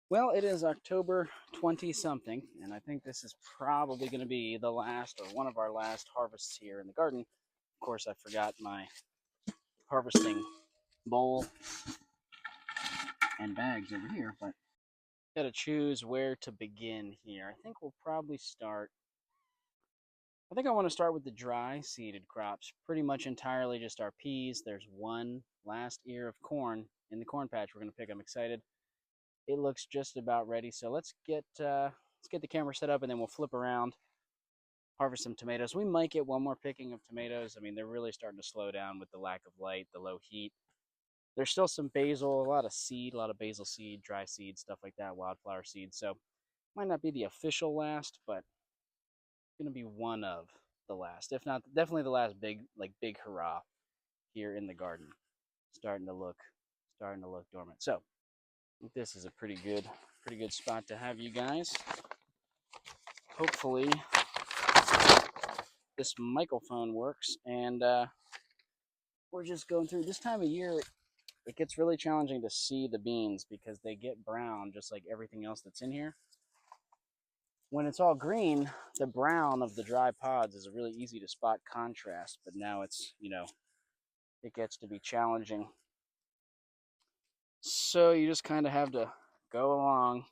Well, it is October 20 something, and I think this is probably going to be the last or one of our last harvests here in the garden. Of course, I forgot my harvesting bowl and bags over here, but got to choose where to begin here. I think we'll probably start. I think I want to start with the dry seeded crops, pretty much entirely just our peas. There's one last ear of corn in the corn patch we're going to pick. I'm excited. It looks just about ready. So let's get the camera set up and then we'll flip around, harvest some tomatoes. We might get one more picking of tomatoes. I mean, they're really starting to slow down with the lack of light, the low heat. There's still some basil, a lot of seed, a lot of basil seed, dry seed, stuff like that, wildflower seed. So might not be the official last, but going to be one of the last, if not definitely the last big hurrah here in the garden. Starting to look dormant. So this is a pretty good spot to have you guys. Hopefully this microphone works, and we're just going through this time of year. It gets really challenging to see the beans because they get brown just like everything else that's in here. When it's all green, the brown of the dry pods is a really easy to spot contrast, but now it gets to be challenging. So you just kind of have to go along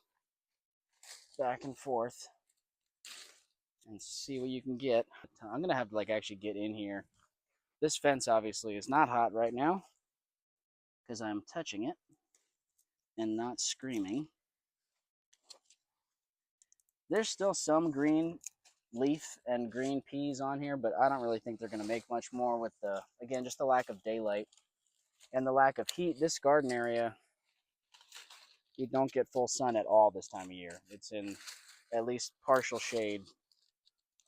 back and forth and see what you can get. I'm gonna have to actually get in here. This fence obviously is not hot right now because I'm touching it and not screaming. There's still some green leaf and green peas on here, but I don't really think they're gonna make much more with again, just the lack of daylight and the lack of heat. This garden area, you don't get full sun at all this time of year. It's in at least partial shade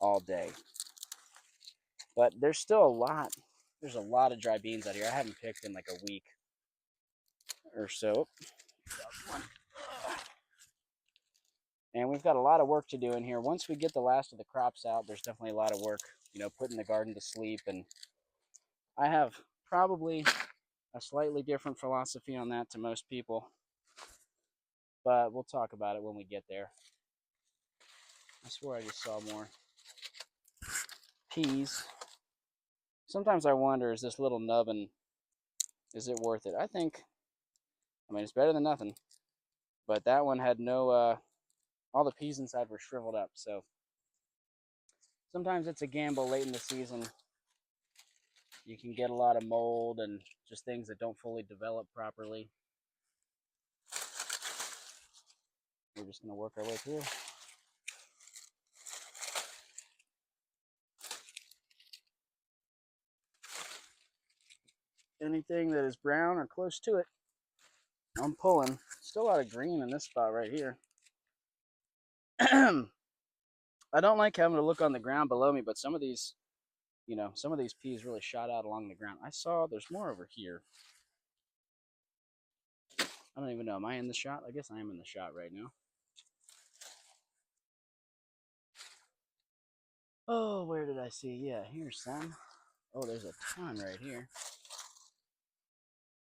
all day. But there's still there's a lot of dry beans out here. I haven't picked in like a week or so. And we've got a lot of work to do in here. Once we get the last of the crops out, there's definitely a lot of work, putting the garden to sleep. And I have probably a slightly different philosophy on that to most people, but we'll talk about it when we get there. I swear I just saw more peas. Sometimes I wonder, is this little nubbin, is it worth it? I mean, it's better than nothing, but that one had no, all the peas inside were shriveled up. So sometimes it's a gamble late in the season. You can get a lot of mold and just things that don't fully develop properly. We're just going to work our way through. Anything that is brown or close to it, I'm pulling. Still a lot of green in this spot right here. I don't like having to look on the ground below me, but some of these peas really shot out along the ground. I saw there's more over here. I don't even know. Am I in the shot? I guess I am in the shot right now. Oh, where did I see? Yeah, here's some. Oh, there's a ton right here.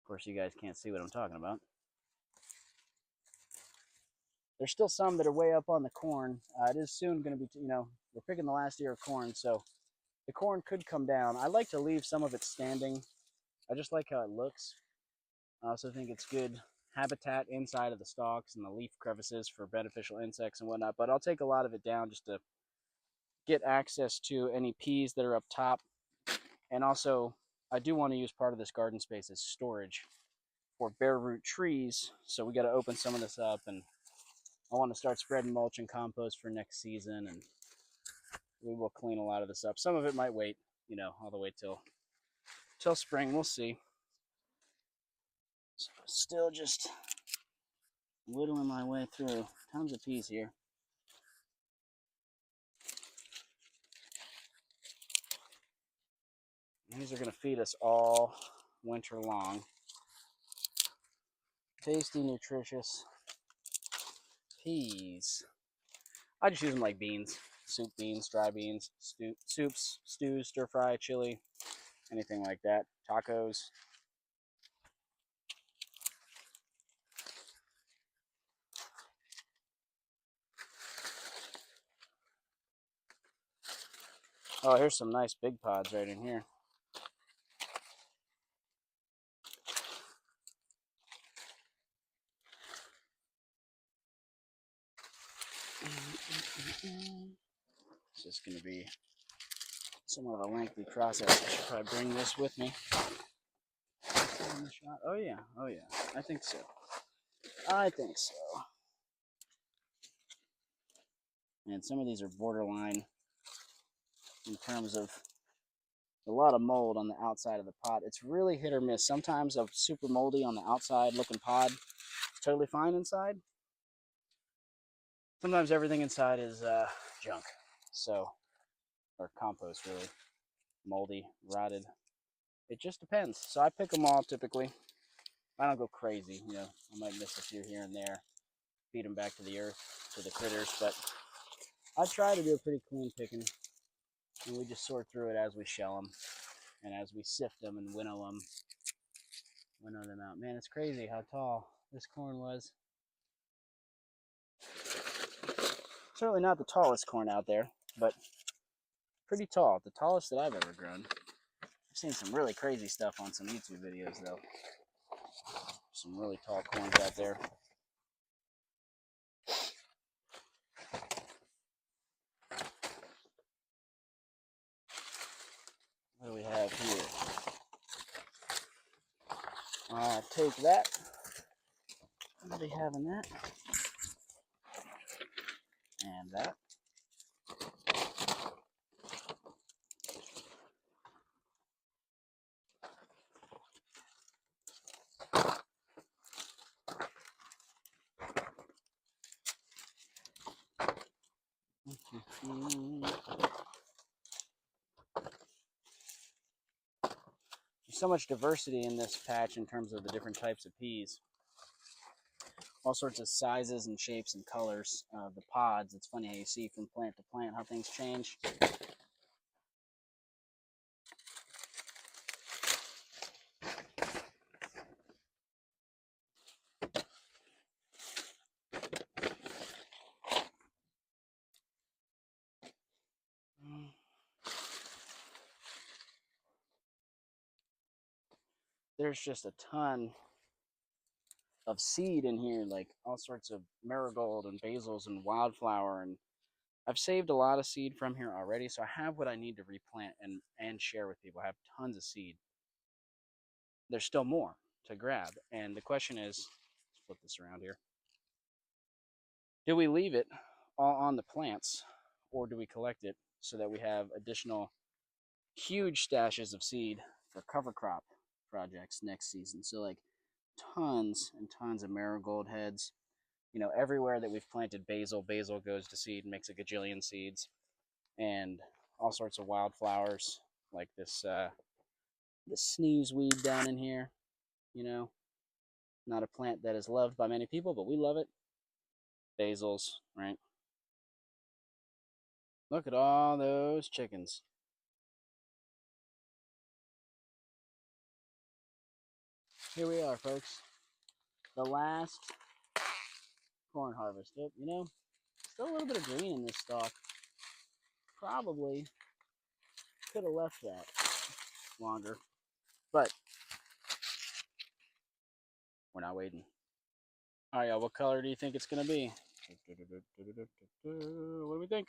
Of course, you guys can't see what I'm talking about. There's still some that are way up on the corn. It is soon going to be, we're picking the last ear of corn, so the corn could come down. I like to leave some of it standing. I just like how it looks. I also think it's good habitat inside of the stalks and the leaf crevices for beneficial insects and whatnot, but I'll take a lot of it down just to get access to any peas that are up top. And also, I do want to use part of this garden space as storage for bare root trees, so we got to open some of this up, and I want to start spreading mulch and compost for next season, and we will clean a lot of this up. Some of it might wait, all the way till spring. We'll see. So still just whittling my way through. Tons of peas here. These are going to feed us all winter long. Tasty, nutritious peas. I just use them like beans. Soup beans, dry beans, soups, stews, stir fry, chili, anything like that. Tacos. Oh, here's some nice big pods right in here. It's just going to be somewhat of a lengthy process. I should probably bring this with me. Oh yeah, oh yeah. I think so. I think so. And some of these are borderline in terms of a lot of mold on the outside of the pod. It's really hit or miss. Sometimes a super moldy on the outside looking pod is totally fine inside. Sometimes everything inside is junk. So, or compost really, moldy, rotted. It just depends. So I pick them all typically. I don't go crazy, you know. I might miss a few here and there, feed them back to the earth, to the critters, but I try to do a pretty clean picking, and we just sort through it as we shell them, and as we sift them and winnow them out. Man, it's crazy how tall this corn was. Certainly not the tallest corn out there, but pretty tall. The tallest that I've ever grown. I've seen some really crazy stuff on some YouTube videos, though. Some really tall corns out there. What do we have here? I'll take that. I'll be having that. And that. There's so much diversity in this patch in terms of the different types of peas. All sorts of sizes and shapes and colors of the pods. It's funny how you see from plant to plant how things change. There's just a ton of seed in here, like all sorts of marigold and basils and wildflower, and I've saved a lot of seed from here already, so I have what I need to replant and share with people. I have tons of seed. There's still more to grab, and the question is, let's flip this around here. Do we leave it all on the plants, or do we collect it so that we have additional huge stashes of seed for cover crop projects next season? So like tons and tons of marigold heads. You know, everywhere that we've planted basil goes to seed and makes a gajillion seeds, and all sorts of wildflowers like this sneeze weed down in here. You know, not a plant that is loved by many people, but we love it. Basils, right? Look at all those chickens. Here we are, folks. The last corn harvest. Oh, you know, still a little bit of green in this stalk. Probably could have left that longer, but we're not waiting. All right, y'all, what color do you think it's going to be? What do we think?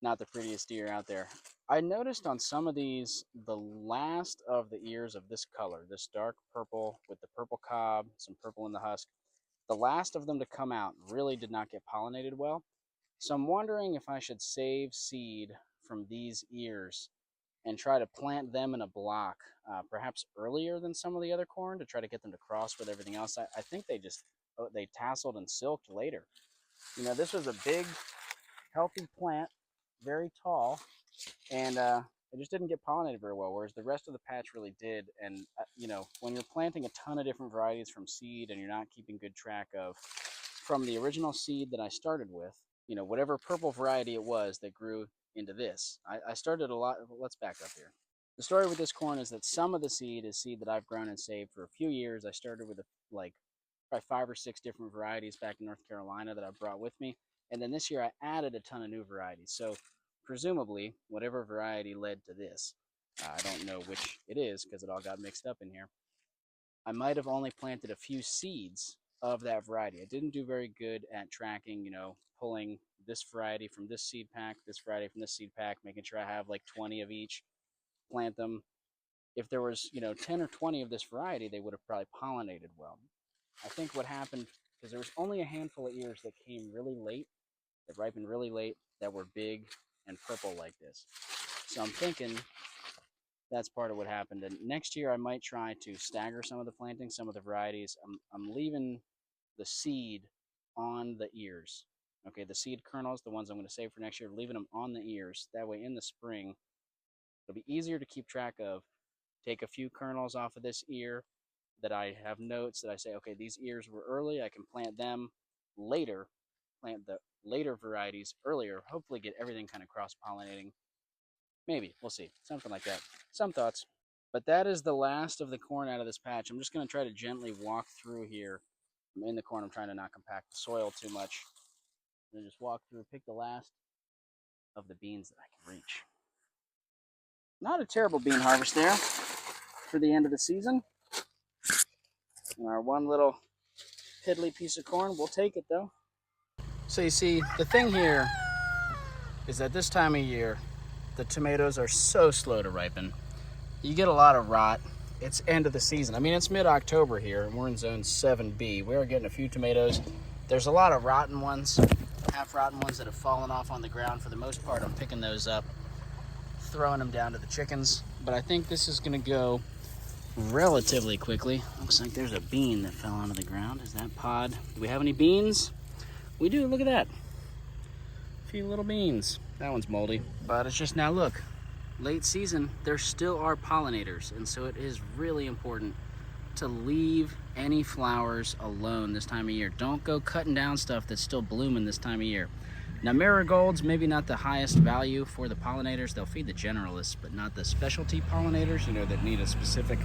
Not the prettiest ear out there. I noticed on some of these, the last of the ears of this color, this dark purple with the purple cob, some purple in the husk, the last of them to come out really did not get pollinated well. So I'm wondering if I should save seed from these ears and try to plant them in a block, perhaps earlier than some of the other corn to try to get them to cross with everything else. I think they tasseled and silked later. You know, this was a big, healthy plant, very tall, and it just didn't get pollinated very well, whereas the rest of the patch really did. And, you know, when you're planting a ton of different varieties from seed and you're not keeping good track of from the original seed that I started with, you know, whatever purple variety it was that grew into this. I started a lot. Let's back up here. The story with this corn is that some of the seed is seed that I've grown and saved for a few years. I started with like probably 5 or 6 different varieties back in North Carolina that I brought with me. And then this year I added a ton of new varieties. So presumably whatever variety led to this. I don't know which it is because it all got mixed up in here. I might have only planted a few seeds of that variety. I didn't do very good at tracking, pulling this variety from this seed pack, this variety from this seed pack, making sure I have like 20 of each, plant them. If there was, 10 or 20 of this variety, they would have probably pollinated well. I think what happened, because there was only a handful of ears that came really late, that ripened really late, that were big and purple like this. So I'm thinking that's part of what happened. And next year I might try to stagger some of the plantings, some of the varieties. I'm leaving the seed on the ears. Okay, the seed kernels, the ones I'm going to save for next year, leaving them on the ears. That way in the spring, it'll be easier to keep track of. Take a few kernels off of this ear that I have notes that I say, okay, these ears were early. I can plant them later, plant the later varieties earlier, hopefully get everything kind of cross-pollinating. Maybe, we'll see, something like that. Some thoughts. But that is the last of the corn out of this patch. I'm just going to try to gently walk through here. I'm in the corn. I'm trying to not compact the soil too much. And just walk through, pick the last of the beans that I can reach. Not a terrible bean harvest there for the end of the season. And our one little piddly piece of corn, we'll take it though. So you see, the thing here is that this time of year, the tomatoes are so slow to ripen. You get a lot of rot. It's end of the season. I mean, it's mid-October here, and we're in zone 7B. We are getting a few tomatoes. There's a lot of rotten ones, half-rotten ones that have fallen off on the ground. For the most part, I'm picking those up, throwing them down to the chickens. But I think this is going to go relatively quickly. Looks like there's a bean that fell onto the ground. Is that pod? Do we have any beans? We do. Look at that. A few little beans. That one's moldy. But it's just now, look. Late season, there still are pollinators, and so it is really important to leave any flowers alone this time of year. Don't go cutting down stuff that's still blooming this time of year. Now, marigolds, maybe not the highest value for the pollinators. They'll feed the generalists, but not the specialty pollinators, that need a specific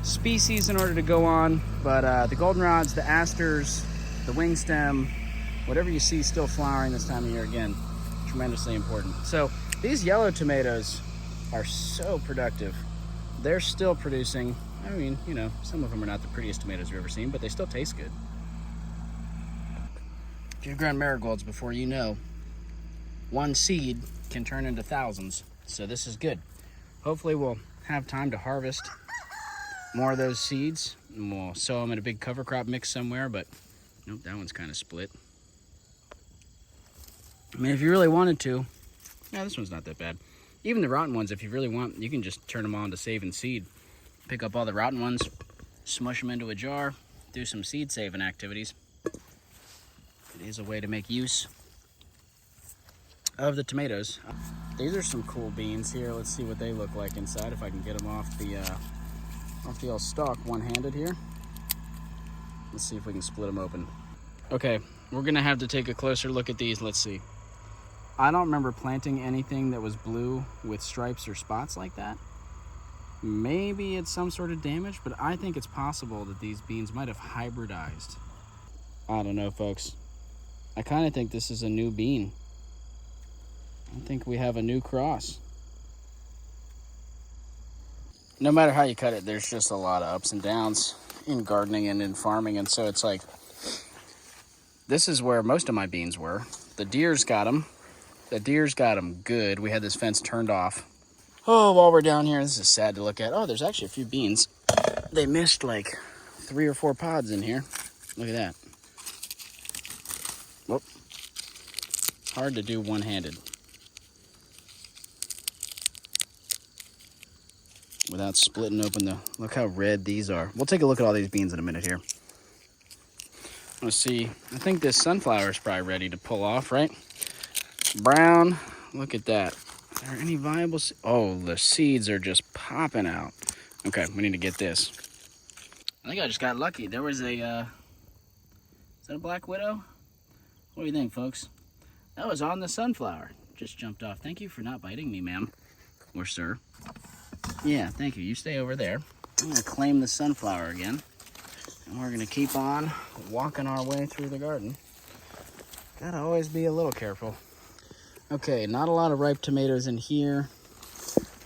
species in order to go on. But the goldenrods, the asters, the wingstem, whatever you see still flowering this time of year, again, tremendously important. So these yellow tomatoes are so productive. They're still producing. I mean, some of them are not the prettiest tomatoes you've ever seen, but they still taste good. If you've grown marigolds before, one seed can turn into thousands. So this is good. Hopefully we'll have time to harvest more of those seeds, and we'll sow them in a big cover crop mix somewhere, but nope, that one's kind of split. I mean, if you really wanted to, this one's not that bad. Even the rotten ones, if you really want, you can just turn them on to save and seed. Pick up all the rotten ones, smush them into a jar, do some seed saving activities. It is a way to make use of the tomatoes. These are some cool beans here. Let's see what they look like inside, if I can get them off the old stalk one-handed here. Let's see if we can split them open. Okay, we're gonna have to take a closer look at these. Let's see. I don't remember planting anything that was blue with stripes or spots like that. Maybe it's some sort of damage, but I think it's possible that these beans might have hybridized. I don't know, folks. I kind of think this is a new bean. I think we have a new cross. No matter how you cut it, there's just a lot of ups and downs in gardening and in farming, and so it's like, this is where most of my beans were. The deers got them. The deers got them good. We had this fence turned off. Oh, while we're down here, this is sad to look at. Oh, there's actually a few beans. They missed like 3 or 4 pods in here. Look at that. Whoop. Hard to do one-handed without splitting open the... Look how red these are. We'll take a look at all these beans in a minute here. Let's see. I think this sunflower is probably ready to pull off, right? Brown. Look at that. Are there any viable... Oh, the seeds are just popping out. Okay, we need to get this. I think I just got lucky. There was a... is that a black widow? What do you think, folks? That was on the sunflower. Just jumped off. Thank you for not biting me, ma'am. Or sir. Yeah, thank you. You stay over there. I'm going to claim the sunflower again. And we're going to keep on walking our way through the garden. Gotta always be a little careful. Okay, not a lot of ripe tomatoes in here.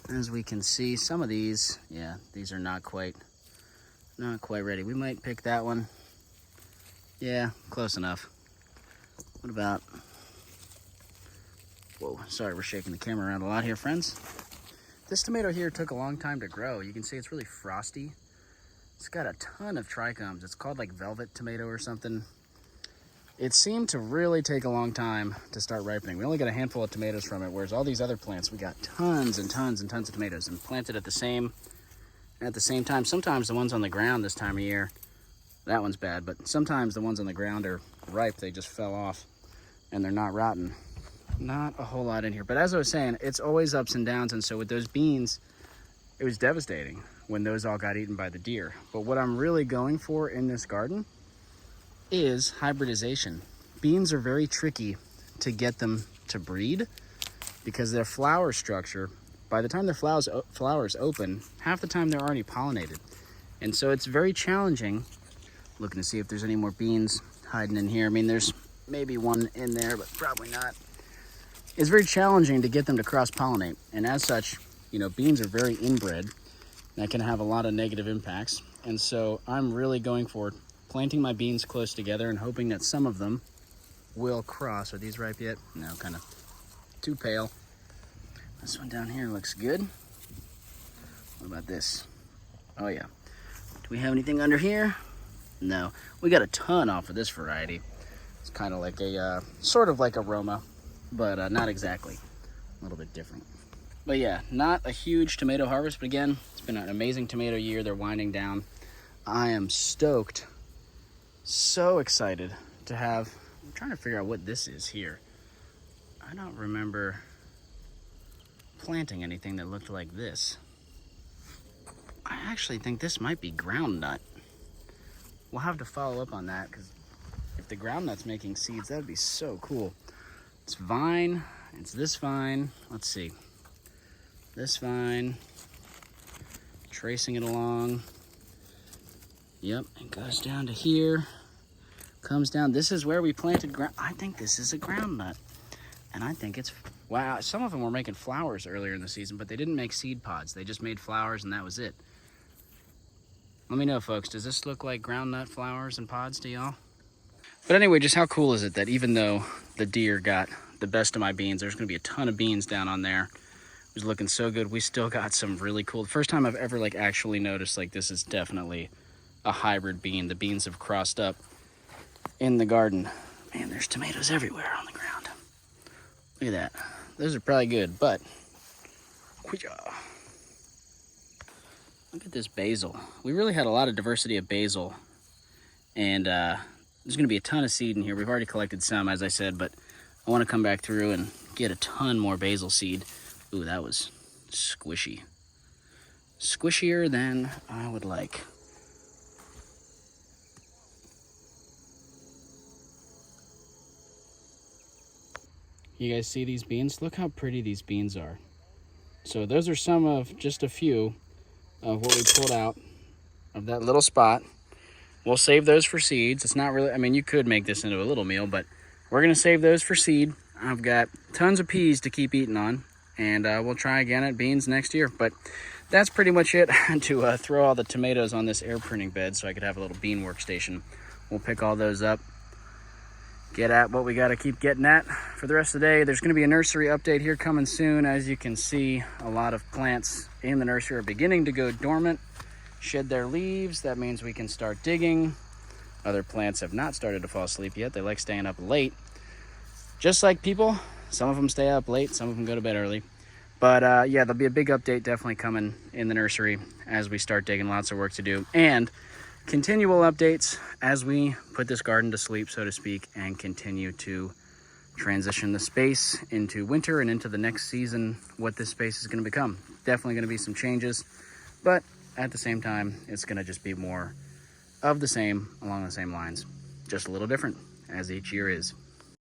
As we can see, some of these, yeah, these are not quite ready. We might pick that one. Yeah, close enough. What about, whoa, sorry, we're shaking the camera around a lot here, friends. This tomato here took a long time to grow. You can see it's really frosty. It's got a ton of trichomes. It's called like velvet tomato or something. It seemed to really take a long time to start ripening. We only got a handful of tomatoes from it, whereas all these other plants, we got tons and tons and tons of tomatoes, and planted at the same time. Sometimes the ones on the ground this time of year, that one's bad, but sometimes the ones on the ground are ripe. They just fell off and they're not rotten. Not a whole lot in here, but as I was saying, it's always ups and downs. And so with those beans, it was devastating when those all got eaten by the deer. But what I'm really going for in this garden is hybridization. Beans are very tricky to get them to breed because their flower structure, by the time their flowers open, half the time they're already pollinated. And so it's very challenging. Looking to see if there's any more beans hiding in here. I mean, there's maybe one in there, but probably not. It's very challenging to get them to cross-pollinate. And as such, you know, beans are very inbred. That can have a lot of negative impacts. And so I'm really going for planting my beans close together and hoping that some of them will cross. Are these ripe yet? No, kind of too pale. This one down here looks good. What about this? Oh yeah. Do we have anything under here? No. We got a ton off of this variety. It's kind of like a, sort of like a Roma, but not exactly. A little bit different. But yeah, not a huge tomato harvest, but again, it's been an amazing tomato year. They're winding down. I am stoked. So excited to have, I'm trying to figure out what this is here. I don't remember planting anything that looked like this. I actually think this might be groundnut. We'll have to follow up on that because if the groundnut's making seeds, that'd be so cool. It's vine, it's this vine. Let's see. This vine, tracing it along. Yep, it goes down to here. Comes down. This is where we planted ground. I think this is a groundnut. And I think it's, wow, some of them were making flowers earlier in the season, but they didn't make seed pods. They just made flowers and that was it. Let me know, folks, does this look like groundnut flowers and pods to y'all? But anyway, just how cool is it that even though the deer got the best of my beans, there's gonna be a ton of beans down on there. It was looking so good. We still got some really cool, the first time I've ever like actually noticed like this is definitely a hybrid bean. The beans have crossed up in the garden. Man, there's tomatoes everywhere on the ground. Look at that. Those are probably good, but look at this basil. We really had a lot of diversity of basil, and there's gonna be a ton of seed in here. We've already collected some, as I said, but I wanna come back through and get a ton more basil seed. Ooh, that was squishy. Squishier than I would like. You guys see these beans? Look how pretty these beans are. So those are some of just a few of what we pulled out of that little spot. We'll save those for seeds. It's not really, I mean, you could make this into a little meal, but we're gonna save those for seed. I've got tons of peas to keep eating on, and we'll try again at beans next year. But that's pretty much it. To throw all the tomatoes on this air printing bed so I could have a little bean workstation. We'll pick all those up, get at what we got to keep getting at for the rest of the day. There's going to be a nursery update here coming soon. As you can see, a lot of plants in the nursery are beginning to go dormant, shed their leaves. That means we can start digging. Other plants have not started to fall asleep yet. They like staying up late. Just like people, some of them stay up late, some of them go to bed early. But yeah, there'll be a big update definitely coming in the nursery as we start digging. Lots of work to do. And continual updates as we put this garden to sleep, so to speak, and continue to transition the space into winter and into the next season, what this space is going to become. Definitely going to be some changes, but at the same time, it's going to just be more of the same along the same lines, just a little different as each year is.